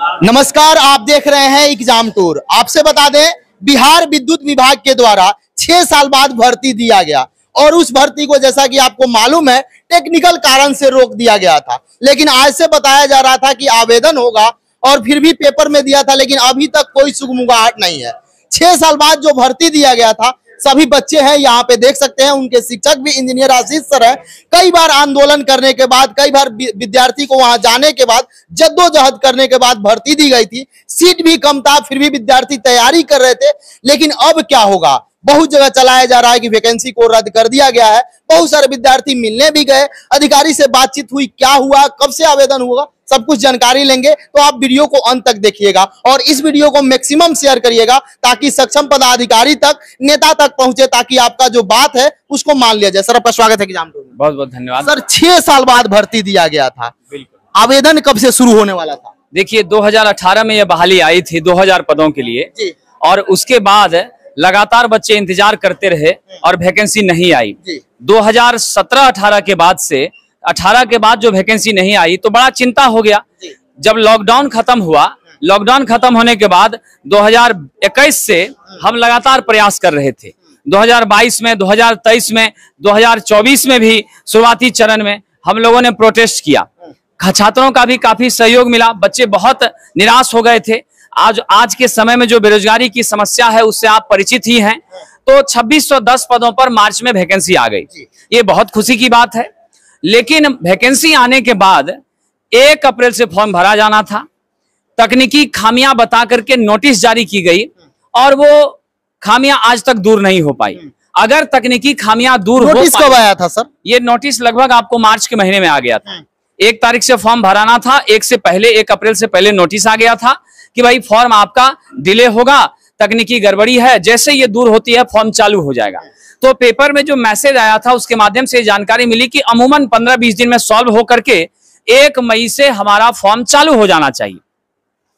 नमस्कार, आप देख रहे हैं एग्जाम टूर। आपसे बता दें, बिहार विद्युत विभाग के द्वारा 6 साल बाद भर्ती दिया गया और उस भर्ती को जैसा कि आपको मालूम है टेक्निकल कारण से रोक दिया गया था। लेकिन आज से बताया जा रहा था कि आवेदन होगा और फिर भी पेपर में दिया था, लेकिन अभी तक कोई सुगमुगाहट नहीं है। 6 साल बाद जो भर्ती दिया गया था, सभी बच्चे हैं यहाँ पे देख सकते हैं, उनके शिक्षक भी इंजीनियर आशीष सर है। कई बार आंदोलन करने के बाद, कई बार विद्यार्थी को वहां जाने के बाद, जद्दोजहद करने के बाद भर्ती दी गई थी। सीट भी कम था, फिर भी विद्यार्थी तैयारी कर रहे थे। लेकिन अब क्या होगा? बहुत जगह चलाया जा रहा है कि वैकेंसी को रद्द कर दिया गया है। बहुत सारे विद्यार्थी मिलने भी गए, अधिकारी से बातचीत हुई, क्या हुआ, कब से आवेदन होगा, सब कुछ जानकारी लेंगे। तो आप वीडियो को अंत तक देखिएगा और इस वीडियो को मैक्सिमम शेयर करिएगा ताकि सक्षम पदाधिकारी तक, नेता तक पहुंचे, ताकि आपका जो बात है उसको मान लिया जाए। सर, आपका स्वागत है एग्जाम टूर में। बहुत बहुत धन्यवाद सर, 6 साल बाद भर्ती दिया गया था, बिल्कुल। आवेदन कब से शुरू होने वाला था? देखिए, 2018 में यह बहाली आई थी 2000 पदों के लिए जी। और उसके बाद लगातार बच्चे इंतजार करते रहे और वैकेंसी नहीं आई। 2017-18 के बाद से 18 के बाद जो वैकेंसी नहीं आई तो बड़ा चिंता हो गया। जब लॉकडाउन खत्म हुआ, लॉकडाउन खत्म होने के बाद 2021 से हम लगातार प्रयास कर रहे थे। 2022 में, 2023 में, 2024 में भी शुरुआती चरण में हम लोगों ने प्रोटेस्ट किया। छात्रों का भी काफी सहयोग मिला, बच्चे बहुत निराश हो गए थे। आज के समय में जो बेरोजगारी की समस्या है उससे आप परिचित ही हैं। तो 2610 पदों पर मार्च में वैकेंसी आ गई, ये बहुत खुशी की बात है। लेकिन वैकेंसी आने के बाद 1 अप्रैल से फॉर्म भरा जाना था। तकनीकी खामियां बता करके नोटिस जारी की गई और वो खामियां आज तक दूर नहीं हो पाई। अगर तकनीकी खामियां दूर हो, नोटिस कब आया था सर? ये नोटिस लगभग आपको मार्च के महीने में आ गया था। 1 तारीख से फॉर्म भराना था, 1 अप्रैल से पहले नोटिस आ गया था कि भाई फॉर्म आपका डिले होगा, तकनीकी गड़बड़ी है, जैसे ये दूर होती है फॉर्म चालू हो जाएगा। तो पेपर में जो मैसेज आया था उसके माध्यम से जानकारी मिली कि अमूमन 15-20 दिन में सॉल्व होकर के 1 मई से हमारा फॉर्म चालू हो जाना चाहिए।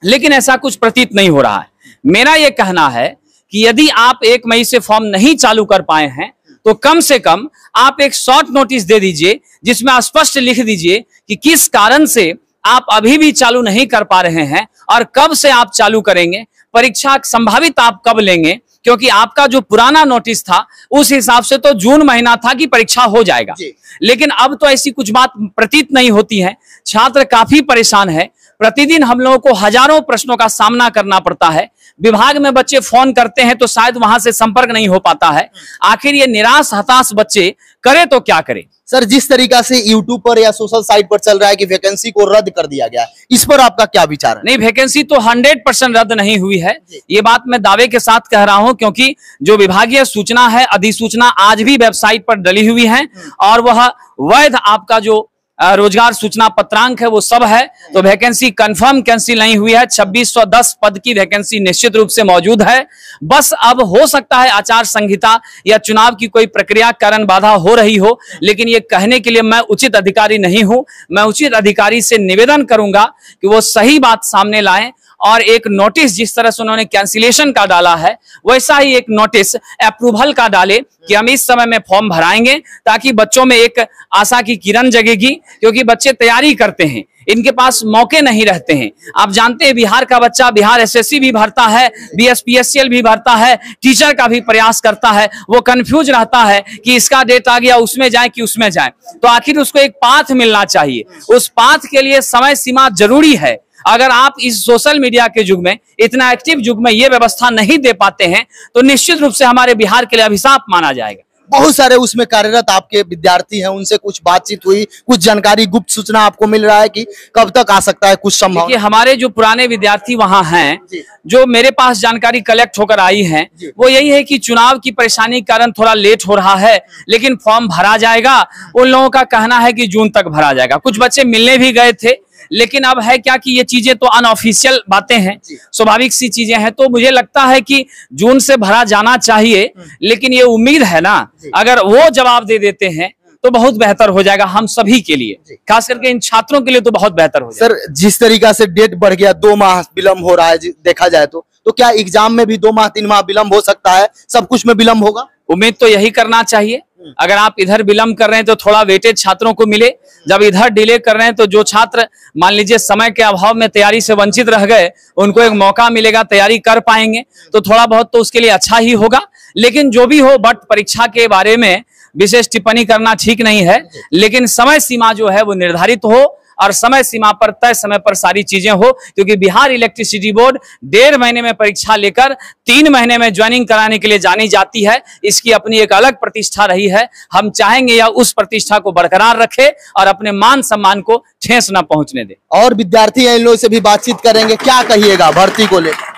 लेकिन ऐसा कुछ प्रतीत नहीं हो रहा है। मेरा यह कहना है कि यदि आप 1 मई से फॉर्म नहीं चालू कर पाए हैं तो कम से कम आप एक शॉर्ट नोटिस दे दीजिए जिसमें स्पष्ट लिख दीजिए कि किस कारण से आप अभी भी चालू नहीं कर पा रहे हैं और कब से आप चालू करेंगे, परीक्षा संभावित आप कब लेंगे। क्योंकि आपका जो पुराना नोटिस था उस हिसाब से तो जून महीना था कि परीक्षा हो जाएगा, लेकिन अब तो ऐसी कुछ बात प्रतीत नहीं होती है। छात्र काफी परेशान है। प्रतिदिन हम लोगों को हजारों प्रश्नों का सामना करना पड़ता है। विभाग में बच्चे फोन करते हैं तो शायद वहां से संपर्क नहीं हो पाता है। आखिर ये निराश हताश बच्चे करे तो क्या करे? सर, जिस तरीका से यूट्यूब पर या सोशल साइट पर चल रहा है कि वैकेंसी को रद्द कर दिया गया, इस पर आपका क्या विचार है? नहीं, वैकेंसी तो 100% रद्द नहीं हुई है। ये बात मैं दावे के साथ कह रहा हूं क्योंकि जो विभागीय सूचना है, अधिसूचना आज भी वेबसाइट पर डली हुई है और वह वैध आपका जो रोजगार सूचना पत्रांक है वो सब है। तो वैकेंसी कंफर्म कैंसिल नहीं हुई है। 2610 पद की वैकेंसी निश्चित रूप से मौजूद है। बस अब हो सकता है आचार संहिता या चुनाव की कोई प्रक्रिया कारण बाधा हो रही हो, लेकिन ये कहने के लिए मैं उचित अधिकारी नहीं हूं। मैं उचित अधिकारी से निवेदन करूंगा कि वो सही बात सामने लाएं और एक नोटिस जिस तरह से उन्होंने कैंसिलेशन का डाला है वैसा ही एक नोटिस अप्रूवल का डाले कि हम इस समय में फॉर्म भराएंगे, ताकि बच्चों में एक आशा की किरण जगेगी। क्योंकि बच्चे तैयारी करते हैं, इनके पास मौके नहीं रहते हैं। आप जानते हैं बिहार का बच्चा बिहार एसएससी भी भरता है, बीएसपीएससीएल भी भरता है, टीचर का भी प्रयास करता है। वो कंफ्यूज रहता है कि इसका डेट आ गया, उसमें जाए कि उसमें जाए। तो आखिर उसको एक पाथ मिलना चाहिए। उस पाथ के लिए समय सीमा जरूरी है। अगर आप इस सोशल मीडिया के युग में, इतना एक्टिव युग में ये व्यवस्था नहीं दे पाते हैं तो निश्चित रूप से हमारे बिहार के लिए अभिशाप माना जाएगा। बहुत सारे उसमें कार्यरत आपके विद्यार्थी हैं, उनसे कुछ बातचीत हुई, कुछ जानकारी, गुप्त सूचना आपको मिल रहा है कि कब तक आ सकता है कुछ संभावना? हमारे जो पुराने विद्यार्थी वहां हैं, जो मेरे पास जानकारी कलेक्ट होकर आई है, वो यही है कि चुनाव की परेशानी के कारण थोड़ा लेट हो रहा है, लेकिन फॉर्म भरा जाएगा। उन लोगों का कहना है कि जून तक भरा जाएगा। कुछ बच्चे मिलने भी गए थे, लेकिन अब है क्या कि ये चीजें तो अनऑफिशियल बातें हैं, स्वाभाविक सी चीजें हैं। तो मुझे लगता है कि जून से भरा जाना चाहिए, लेकिन ये उम्मीद है ना, अगर वो जवाब दे देते हैं तो बहुत बेहतर हो जाएगा हम सभी के लिए, खास करके इन छात्रों के लिए तो बहुत बेहतर हो जाएगा। सर, जिस तरीका से डेट बढ़ गया, 2 माह विलम्ब हो रहा है देखा जाए तो क्या एग्जाम में भी 2 माह 3 माह विलम्ब हो सकता है? सब कुछ में विलम्ब होगा? उम्मीद तो यही करना चाहिए। अगर आप इधर विलंब कर रहे हैं तो थोड़ा वेटेज छात्रों को मिले, जब इधर डिले कर रहे हैं तो जो छात्र मान लीजिए समय के अभाव में तैयारी से वंचित रह गए, उनको एक मौका मिलेगा, तैयारी कर पाएंगे तो थोड़ा बहुत तो उसके लिए अच्छा ही होगा। लेकिन जो भी हो, बट परीक्षा के बारे में विशेष टिप्पणी करना ठीक नहीं है, लेकिन समय सीमा जो है वो निर्धारित हो और समय सीमा पर, तय समय पर सारी चीजें हो, क्योंकि बिहार इलेक्ट्रिसिटी बोर्ड 1.5 महीने में परीक्षा लेकर 3 महीने में ज्वाइनिंग कराने के लिए जानी जाती है। इसकी अपनी एक अलग प्रतिष्ठा रही है। हम चाहेंगे यह उस प्रतिष्ठा को बरकरार रखे और अपने मान सम्मान को ठेस न पहुंचने दे। और विद्यार्थी हैं, इन लोगों से भी बातचीत करेंगे, क्या कहिएगा भर्ती को लेकर?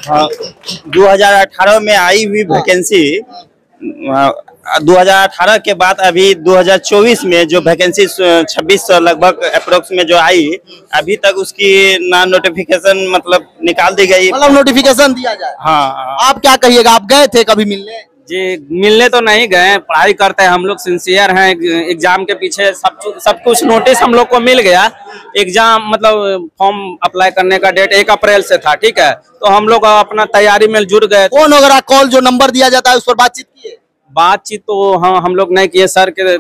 हाँ, 2018 में आई हुई वैकेंसी 2018 के बाद अभी 2024 में जो वैकेंसी 2600 लगभग अप्रोक्स में जो आई, अभी तक उसकी ना नोटिफिकेशन मतलब निकाल दी गई, मतलब नोटिफिकेशन दिया जाए। हाँ, आप क्या कहिएगा, आप गए थे कभी मिलने? जी, मिलने तो नहीं गए, पढ़ाई करते हैं हम लोग, सिंसियर हैं, एग्जाम के पीछे सब कुछ नोटिस हम लोग को मिल गया। एग्जाम मतलब फॉर्म अप्लाई करने का डेट 1 अप्रैल से था, ठीक है, तो हम लोग अपना तैयारी में जुट गए। कौन वगैरह कॉल जो नंबर दिया जाता है उस पर बातचीत किए? बातचीत तो हम लोग नहीं किए, सर के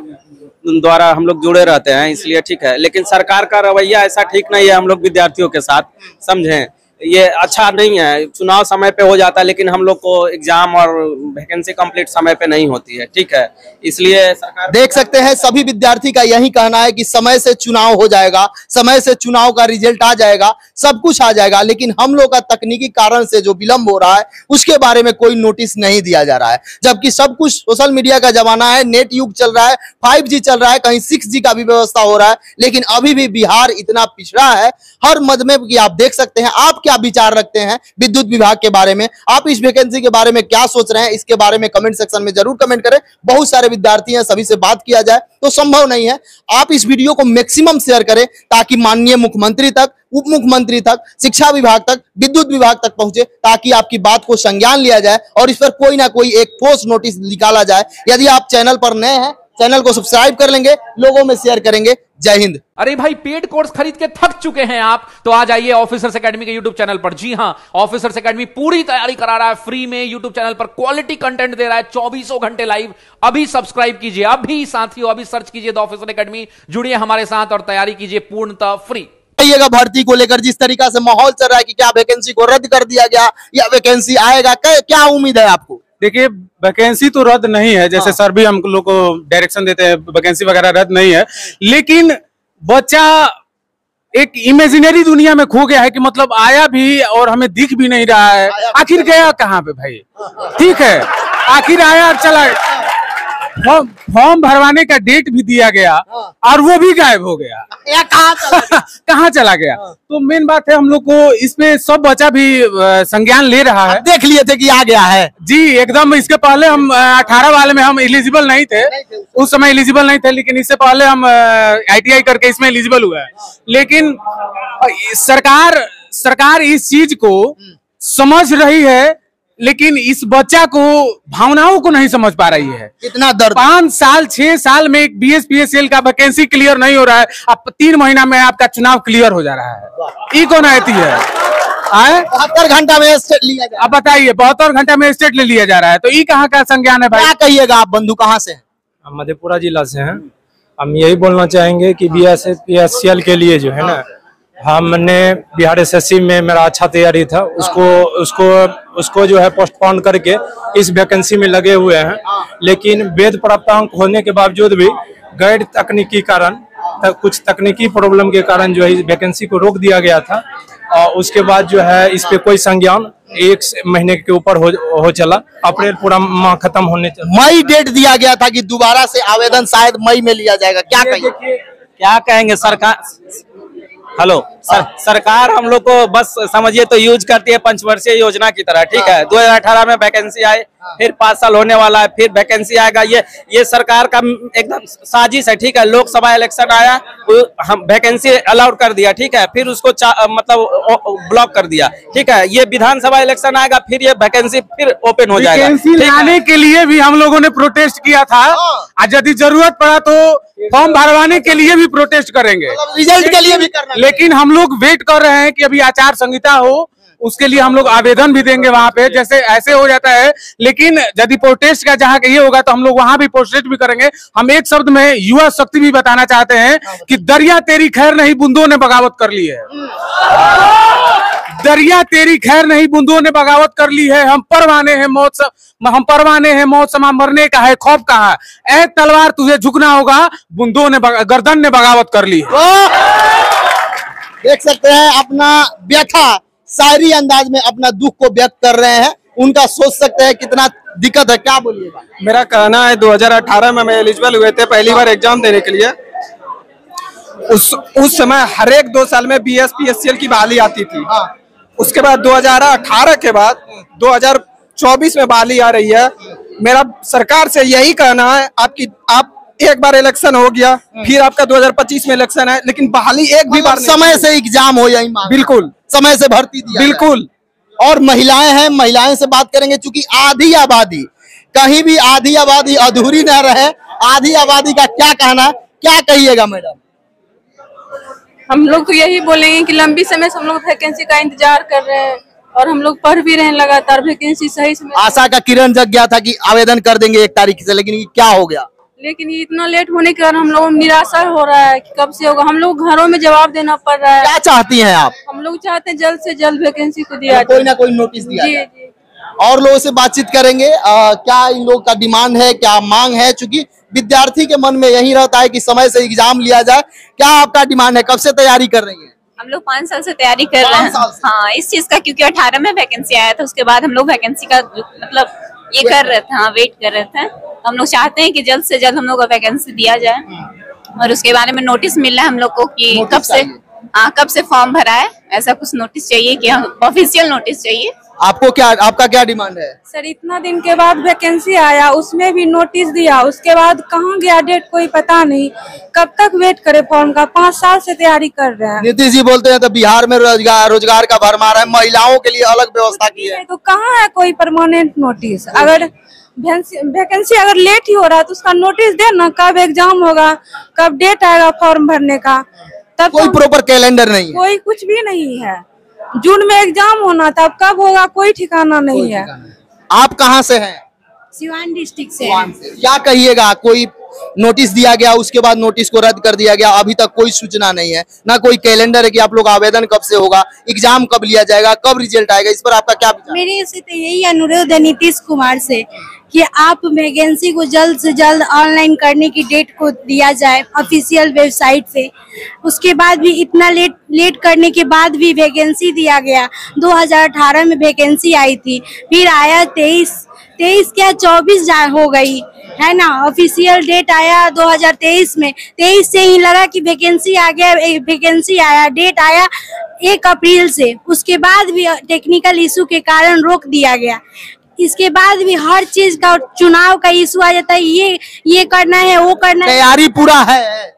द्वारा हम लोग जुड़े रहते हैं इसलिए ठीक है, लेकिन सरकार का रवैया ऐसा ठीक नहीं है हम लोग विद्यार्थियों के साथ, समझें, ये अच्छा नहीं है। चुनाव समय पे हो जाता है लेकिन हम लोग को एग्जाम और वैकेंसी कंप्लीट समय पे नहीं होती है, ठीक है, इसलिए सरकार। देख सकते हैं सभी विद्यार्थी का यही कहना है कि समय से चुनाव हो जाएगा, समय से चुनाव का रिजल्ट आ जाएगा, सब कुछ आ जाएगा, लेकिन हम लोग का तकनीकी कारण से जो विलंब हो रहा है उसके बारे में कोई नोटिस नहीं दिया जा रहा है। जबकि सब कुछ सोशल मीडिया का जमाना है, नेट युग चल रहा है, 5G चल रहा है, कहीं 6G का भी व्यवस्था हो रहा है, लेकिन अभी भी बिहार इतना पिछड़ा है हर मद में कि आप देख सकते हैं। आप क्या विचार रखते हैं विद्युत विभाग के बारे में? आप इस वैकेंसी के बारे में क्या सोच रहे हैं? इसके बारे में कमेंट सेक्शन में जरूर कमेंट करें। बहुत सारे विद्यार्थी हैं, सभी से बात किया जाए तो संभव नहीं है। आप इस वीडियो को मैक्सिमम शेयर करें ताकि माननीय मुख्यमंत्री तक, उप मुख्यमंत्री तक, शिक्षा विभाग तक, विद्युत विभाग तक पहुंचे, ताकि आपकी बात को संज्ञान लिया जाए और इस पर कोई ना कोई एक ठोस नोटिस निकाला जाए। यदि आप चैनल पर नए हैं, चैनल को सब्सक्राइब कर लेंगे, लोगों में शेयर करेंगे। जय हिंद। अरे भाई, पेड कोर्स खरीद के थक चुके हैं आप, तो आ जाइए ऑफिसर्स एकेडमी के यूट्यूब चैनल पर। जी हां, ऑफिसर्स एकेडमी पूरी तैयारी करा रहा है फ्री में यूट्यूब चैनल पर, क्वालिटी कंटेंट दे रहा है 24 घंटे लाइव। अभी सब्सक्राइब कीजिए, अभी साथियों, अभी सर्च कीजिए द ऑफिसर एकेडमी, जुड़िए हमारे साथ और तैयारी कीजिए पूर्णतः फ्री। भर्ती को लेकर जिस तरीका से माहौल चल रहा है कि क्या वैकेंसी को रद्द कर दिया गया या वैकेंसी आएगा, क्या उम्मीद है आपको? देखिए, वैकेंसी तो रद्द नहीं है, जैसे सर भी हम लोग को डायरेक्शन देते हैं, वैकेंसी वगैरह रद्द नहीं है, लेकिन बच्चा एक इमेजिनरी दुनिया में खो गया है कि मतलब आया भी और हमें दिख भी नहीं रहा है। आखिर गया कहाँ पे भाई? ठीक है, आखिर आया और चला, फॉर्म भरवाने का डेट भी दिया गया और वो भी गायब हो गया। कहाँ चला गया? तो मेन बात है, हम लोग को इसमें सब बच्चा भी संज्ञान ले रहा है। देख लिए थे कि आ गया है जी, एकदम। इसके पहले हम 18 वाले में हम एलिजिबल नहीं थे, उस समय एलिजिबल नहीं थे, लेकिन इससे पहले हम ITI करके इसमें एलिजिबल हुआ है। लेकिन सरकार इस चीज को समझ रही है, लेकिन इस बच्चा को भावनाओं को नहीं समझ पा रही है। कितना दर्द। 5 साल 6 साल में एक BSPSL का वैकेंसी क्लियर नहीं हो रहा है, अब 3 महीना में आपका चुनाव क्लियर हो जा रहा है। ये कौन आती है? 72 घंटा में स्टेट लिया जा रहा है। अब बताइए, 72 घंटा में स्टेट ले लिया जा रहा है, तो ये कहाँ का संज्ञान है भाई? क्या कहिएगा आप? बंधु कहाँ से हैं? हम मधेपुरा जिला से हैं। हम यही बोलना चाहेंगे कि BSPSL के लिए जो है ना, हमने बिहार SSC में मेरा अच्छा तैयारी था, उसको जो है पोस्टपोन करके इस वैकेंसी में लगे हुए हैं, लेकिन वेद प्राप्तांक होने के बावजूद भी गैर तकनीकी कारण, कुछ तकनीकी प्रॉब्लम के कारण जो है इस वैकेंसी को रोक दिया गया था। और उसके बाद जो है इस पे कोई संज्ञान 1 महीने के ऊपर हो चला। अप्रैल पूरा माह खत्म होने चला, मई डेट दिया गया था कि दोबारा से आवेदन शायद मई में लिया जाएगा। क्या कहिए? क्या कहेंगे सरकार? हेलो सर, सरकार हम लोग को बस समझिए तो यूज करती है पंचवर्षीय योजना की तरह, ठीक है। 2018 में वैकेंसी आए, फिर 5 साल होने वाला है, फिर वैकेंसी आएगा। ये सरकार का एकदम साजिश है, ठीक है। लोकसभा इलेक्शन आया, हम वैकेंसी अलाउड कर दिया, ठीक है, फिर उसको मतलब ब्लॉक कर दिया, ठीक है। ये विधानसभा इलेक्शन आएगा, फिर ये वैकेंसी फिर ओपन हो जाएगा। वैकेंसी लाने के लिए भी हम लोगों ने प्रोटेस्ट किया था, और यदि जरूरत पड़ा तो फॉर्म भरवाने के लिए भी प्रोटेस्ट करेंगे, रिजल्ट के लिए भी करना। लेकिन हम लोग वेट कर रहे हैं कि अभी आचार संहिता हो, उसके लिए हम लोग आवेदन भी देंगे वहां पे, जैसे ऐसे हो जाता है। लेकिन यदि प्रोटेस्ट का जहाँ ये होगा तो हम लोग वहां भी प्रोटेस्ट भी करेंगे। हम एक शब्द में युवा शक्ति भी बताना चाहते हैं कि दरिया तेरी खैर नहीं, बूंदों ने बगावत कर ली है। दरिया तेरी खैर नहीं, बूंदों ने बगावत कर ली है। हम परवाने हैं मौत समा, मरने का है खौफ कहाँ। ऐ तलवार तुझे झुकना होगा, बूंदों ने गर्दन ने बगावत कर ली है। देख सकते हैं अपना व्यथा शायरी अंदाज में अपना दुख को व्यक्त कर रहे हैं। उनका सोच सकते हैं कितना दिक्कत है, क्या बोलिएगा? मेरा कहना है 2018 में मैं एलिजिबल हुए थे पहली बार एग्जाम देने के लिए। उस समय हर एक 2 साल में BSPSCL की बहाली आती थी। उसके बाद 2018 के बाद 2024 में बहाली आ रही है। मेरा सरकार से यही कहना है, आप एक बार इलेक्शन हो गया, फिर आपका 2025 में इलेक्शन है, लेकिन बहाली एक भी बार समय से एग्जाम हो, यही बिल्कुल समय से भर्ती दिया बिल्कुल। और महिलाएं हैं, महिलाएं से बात करेंगे, चूंकि आधी आबादी, कहीं भी आधी आबादी अधूरी न रहे। आधी आबादी का क्या कहना, क्या कहिएगा मैडम? हम लोग तो यही बोलेंगे कि लंबी समय से हम लोग वैकेंसी का इंतजार कर रहे हैं और हम लोग पढ़ भी रहे हैं लगातार। वैकेंसी सही समय, आशा का किरण जग गया था कि आवेदन कर देंगे 1 तारीख से, लेकिन क्या हो गया? लेकिन ये इतना लेट होने के कारण हम लोग निराशा हो रहा है कि कब से होगा। हम लोग घरों में जवाब देना पड़ रहा है। क्या चाहती हैं आप? हम लोग चाहते हैं जल्द से जल्द वैकेंसी को दिया कोई ना कोई नोटिस दिया जी जाए। जी। और लोगों से बातचीत करेंगे, क्या इन लोग का डिमांड है, क्या मांग है? चूंकि विद्यार्थी के मन में यही रहता है कि समय से एग्जाम लिया जाए। क्या आपका डिमांड है, कब से तैयारी कर रही है? हम लोग 5 साल से तैयारी कर रहे हैं। हाँ, इस चीज का, क्योंकि 18 में वैकेंसी आया था, उसके बाद हम लोग वैकेंसी का मतलब ये कर रहे थे, हाँ वेट कर रहे थे। तो हम लोग चाहते हैं कि जल्द से जल्द हम लोग को वैकेंसी दिया जाए और उसके बारे में नोटिस मिल रहा है हम लोग को कि कब से फॉर्म भरा है, ऐसा कुछ नोटिस चाहिए कि ऑफिशियल नोटिस चाहिए। आपका क्या डिमांड है? सर, इतना दिन के बाद वैकेंसी आया, उसमें भी नोटिस दिया, उसके बाद कहाँ गया डेट कोई पता नहीं। कब तक वेट करे फॉर्म का? 5 साल से तैयारी कर रहे हैं। नीतीश जी बोलते हैं तो बिहार में रोजगार का भरमार है, महिलाओं के लिए अलग व्यवस्था की है। तो कहाँ है कोई परमानेंट नोटिस? अगर वैकेंसी अगर लेट ही हो रहा है तो उसका नोटिस दे ना, कब एग्जाम होगा, कब डेट आएगा फॉर्म भरने का। तब कोई प्रॉपर कैलेंडर नहीं है, कोई कुछ भी नहीं है। जून में एग्जाम होना था, अब कब होगा कोई ठिकाना नहीं है। आप कहाँ से हैं? सिवान डिस्ट्रिक्ट से। क्या कहिएगा? कोई नोटिस दिया गया, उसके बाद नोटिस को रद्द कर दिया गया, अभी तक कोई सूचना नहीं है, ना कोई कैलेंडर है कि आप लोग आवेदन कब से होगा, एग्जाम कब लिया जाएगा, कब रिजल्ट आएगा। इस पर आपका क्या विचार? मेरे से तो यही अनुरोध है नीतीश कुमार से कि आप वैकेंसी को जल्द से जल्द ऑनलाइन करने की डेट को दिया जाए ऑफिशियल वेबसाइट से। उसके बाद भी इतना लेट करने के बाद भी वैकेंसी दिया गया। 2018 में वैकेंसी आई थी, फिर आया 23 क्या 24 हो गई है ना। ऑफिशियल डेट आया 2023 में, 23 से ही लगा कि वैकेंसी आ गया। वैकेंसी आया, डेट आया 1 अप्रैल से। उसके बाद भी टेक्निकल इशू के कारण रोक दिया गया। इसके बाद भी हर चीज का चुनाव का इशू आ जाता है, ये करना है, वो करना है। तैयारी पूरा है?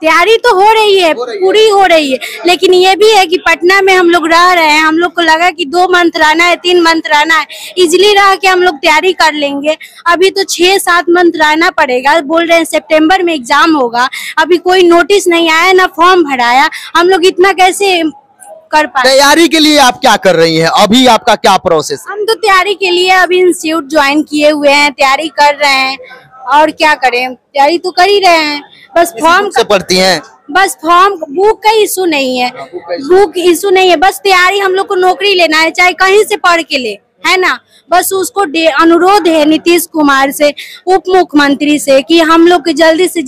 तैयारी तो हो रही है, पूरी हो रही है, लेकिन ये भी है कि पटना में हम लोग रह रहे हैं। हम लोग को लगा कि 2 मंथ रहना है, 3 मंथ रहना है, इजिली रह के हम लोग तैयारी कर लेंगे। अभी तो 6-7 मंथ रहना पड़ेगा। बोल रहे हैं सितंबर में एग्जाम होगा, अभी कोई नोटिस नहीं आया, ना फॉर्म भराया। हम लोग इतना कैसे कर पाए? तैयारी के लिए आप क्या कर रही हैं? अभी आपका क्या प्रोसेस? हम तो तैयारी के लिए अभी इंस्टीट्यूट ज्वाइन किए हुए हैं, तैयारी कर रहे हैं। और क्या करें, तैयारी तो कर ही रहे हैं। बस फॉर्म से पढ़ती हैं? बस फॉर्म बुक का इशू नहीं है, बुक इशू नहीं है। बस तैयारी, हम लोग को नौकरी लेना है, चाहे कहीं से पढ़ के ले, है ना। बस उसको अनुरोध है नीतीश कुमार से, उप मुख्यमंत्री से, कि हम लोग को जल्दी से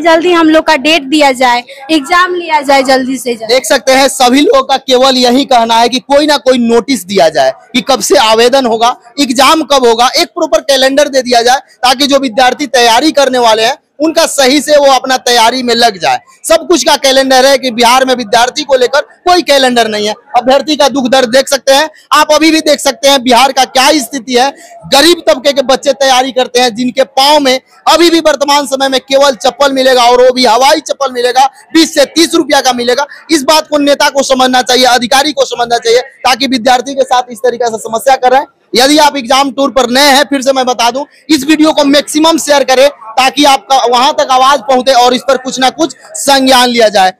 जल्दी हम लोग का डेट दिया जाए, एग्जाम लिया जाए जल्दी से जल्दी। देख सकते हैं सभी लोगों का केवल यही कहना है कि कोई ना कोई नोटिस दिया जाए कि कब से आवेदन होगा, एग्जाम कब होगा, एक प्रॉपर कैलेंडर दे दिया जाए, ताकि जो विद्यार्थी तैयारी करने वाले हैं उनका सही से वो अपना तैयारी में लग जाए। सब कुछ का कैलेंडर है कि बिहार में विद्यार्थी को लेकर कोई कैलेंडर नहीं है। अभ्यर्थी का दुख दर्द देख सकते हैं आप, अभी भी देख सकते हैं बिहार का क्या स्थिति है। गरीब तबके के बच्चे तैयारी करते हैं, जिनके पाँव में अभी भी वर्तमान समय में केवल चप्पल मिलेगा, और वो भी हवाई चप्पल मिलेगा, 20 से 30 रुपया का मिलेगा। इस बात को नेता को समझना चाहिए, अधिकारी को समझना चाहिए, ताकि विद्यार्थी के साथ इस तरीके से समस्या कर रहे हैं। यदि आप एग्जाम टूर पर नए हैं, फिर से मैं बता दूं, इस वीडियो को मैक्सिमम शेयर करें ताकि आपका वहां तक आवाज पहुंचे और इस पर कुछ ना कुछ संज्ञान लिया जाए।